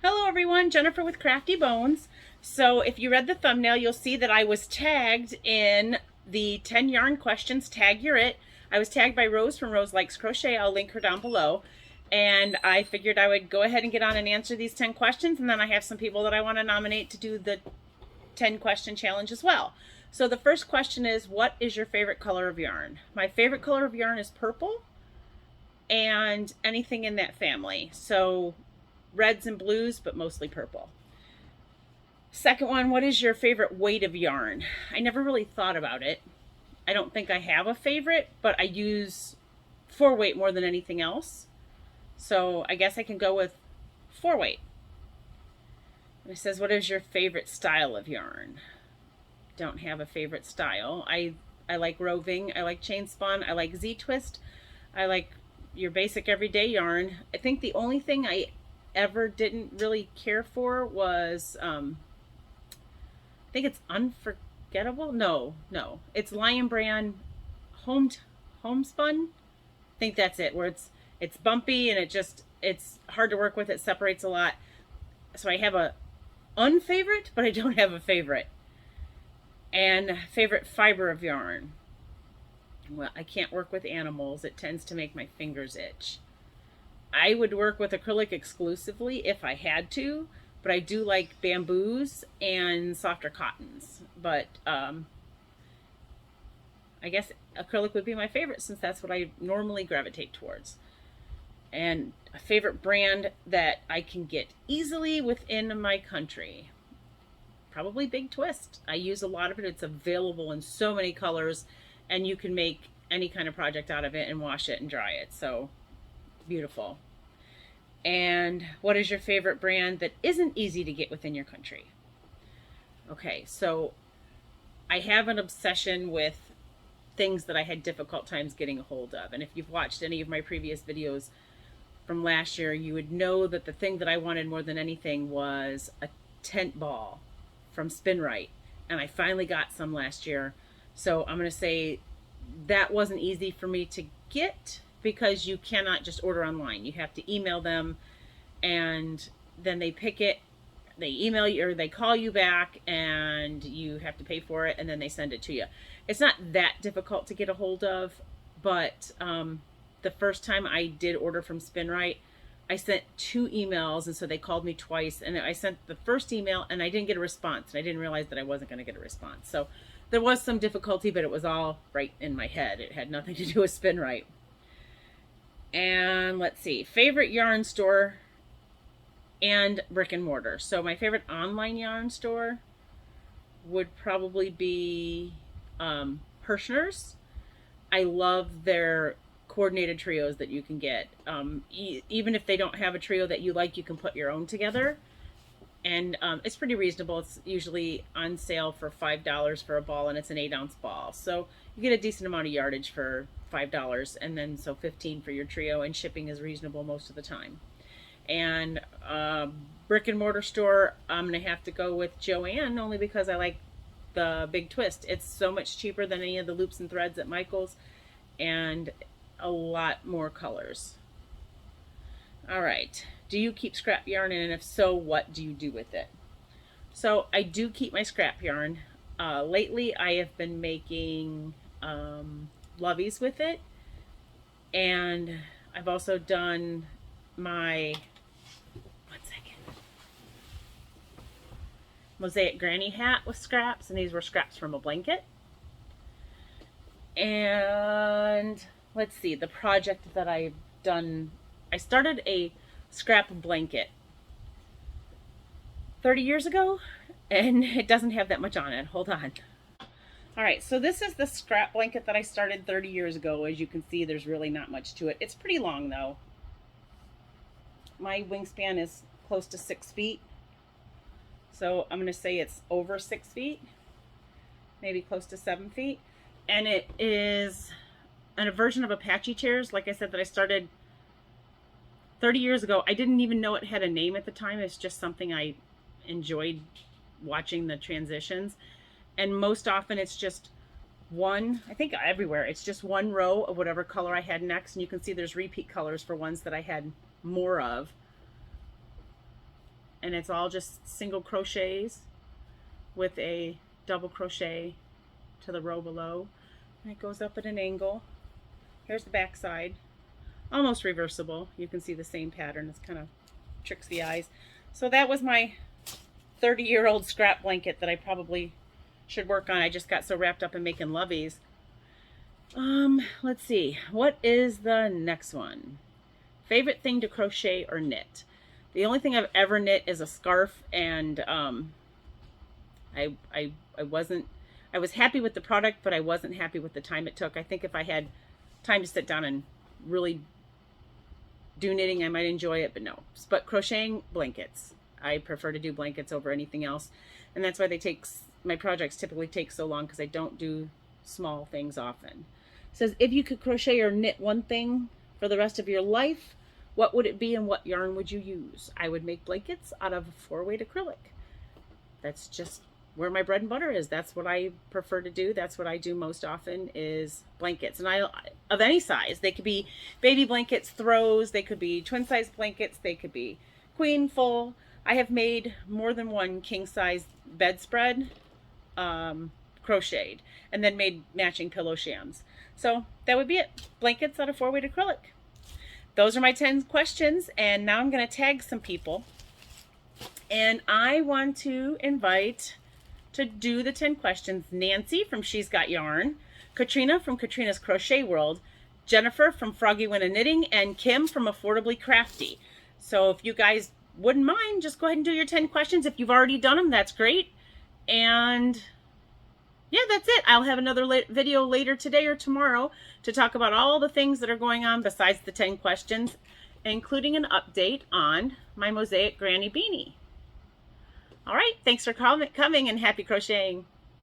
Hello everyone, Jennifer with Crafty Bones. So if you read the thumbnail, you'll see that I was tagged in the 10 yarn questions, tag you're it. I was tagged by Rose from Rose Likes Crochet. I'll link her down below. And I figured I would go ahead and get on and answer these 10 questions. And then I have some people that I want to nominate to do the 10 question challenge as well. So the first question is, what is your favorite color of yarn? My favorite color of yarn is purple and anything in that family. So reds and blues, but mostly purple. Second one, what is your favorite weight of yarn? I never really thought about it. I don't think I have a favorite, but I use 4-weight more than anything else. So I guess I can go with 4-weight. It says, what is your favorite style of yarn? Don't have a favorite style. I like roving, I like chain spun, I like Z-twist, I like your basic everyday yarn. I think the only thing I ever didn't really care for was I think it's Unforgettable. No, it's Lion Brand homespun. I think that's it, where it's bumpy and it's hard to work with. It separates a lot. So I have a unfavorite, but I don't have a favorite. And favorite fiber of yarn. Well, I can't work with animals. It tends to make my fingers itch. I would work with acrylic exclusively if I had to, but I do like bamboos and softer cottons. But I guess acrylic would be my favorite since that's what I normally gravitate towards. And a favorite brand that I can get easily within my country, probably Big Twist. I use a lot of it. It's available in so many colors, and you can make any kind of project out of it and wash it and dry it. So beautiful. And what is your favorite brand that isn't easy to get within your country? Okay, so I have an obsession with things that I had difficult times getting a hold of. And if you've watched any of my previous videos from last year, you would know that the thing that I wanted more than anything was a tent ball from Spinrite. And I finally got some last year. So I'm going to say that wasn't easy for me to get, because you cannot just order online. You have to email them, and then they pick it, they email you, or they call you back, and you have to pay for it, and then they send it to you. It's not that difficult to get a hold of, but the first time I did order from Spinrite, I sent 2 emails, and so they called me twice, and I sent the first email and I didn't get a response, and I didn't realize that I wasn't going to get a response. So there was some difficulty, but it was all right in my head. It had nothing to do with Spinrite. And let's see, favorite yarn store and brick and mortar. So my favorite online yarn store would probably be Hirschner's. I love their coordinated trios that you can get. Even if they don't have a trio that you like, you can put your own together. And it's pretty reasonable. It's usually on sale for $5 for a ball, and it's an 8-ounce ball. So you get a decent amount of yardage for $5, and then so $15 for your trio, and shipping is reasonable most of the time. And brick and mortar store, I'm gonna have to go with Joann, only because I like the Big Twist. It's so much cheaper than any of the loops and threads at Michael's, and a lot more colors. All right, do you keep scrap yarn, and if so, what do you do with it? So I do keep my scrap yarn. Lately I have been making loveys with it, and I've also done my mosaic granny hat with scraps, and these were scraps from a blanket. And let's see, the project that I've done, I started a scrap blanket 30 years ago, and it doesn't have that much on it. Hold on. All right, so this is the scrap blanket that I started 30 years ago. As you can see, there's really not much to it. It's pretty long though. My wingspan is close to 6 feet. So I'm gonna say it's over 6 feet, maybe close to 7 feet. And it is a version of Apache chairs, like I said, that I started 30 years ago. I didn't even know it had a name at the time. It's just something I enjoyed watching the transitions. And most often it's just one, I think everywhere, it's just one row of whatever color I had next. And you can see there's repeat colors for ones that I had more of. and it's all just single crochets with a double crochet to the row below, and it goes up at an angle. Here's the back side, almost reversible. You can see the same pattern. It's kind of tricks the eyes. So that was my 30-year-old scrap blanket that I probably should work on. I just got so wrapped up in making loveys. Let's see, what is the next one? Favorite thing to crochet or knit? The only thing I've ever knit is a scarf, and I was happy with the product, but I wasn't happy with the time it took. I think if I had time to sit down and really do knitting, I might enjoy it, but no. But crocheting blankets, I prefer to do blankets over anything else, and that's why my projects typically take so long, because I don't do small things often. It says, if you could crochet or knit one thing for the rest of your life, what would it be and what yarn would you use? I would make blankets out of 4-weight acrylic. That's just where my bread and butter is. That's what I prefer to do. That's what I do most often, is blankets. And of any size. They could be baby blankets, throws, they could be twin size blankets, they could be queen full. I have made more than one king size bedspread crocheted, and then made matching pillow shams. So that would be it. Blankets out of 4-weight acrylic. Those are my 10 questions, and now I'm going to tag some people. And I want to invite to do the 10 questions Nancy from She's Got Yarn, Katrina from Katrina's Crochet World, Jennifer from Froggy Winna Knitting, and Kim from Affordably Crafty. So if you guys wouldn't mind, just go ahead and do your 10 questions. If you've already done them, that's great. And yeah, that's it. I'll have another video later today or tomorrow to talk about all the things that are going on besides the 10 questions, including an update on my mosaic granny beanie. All right, thanks for coming, and happy crocheting.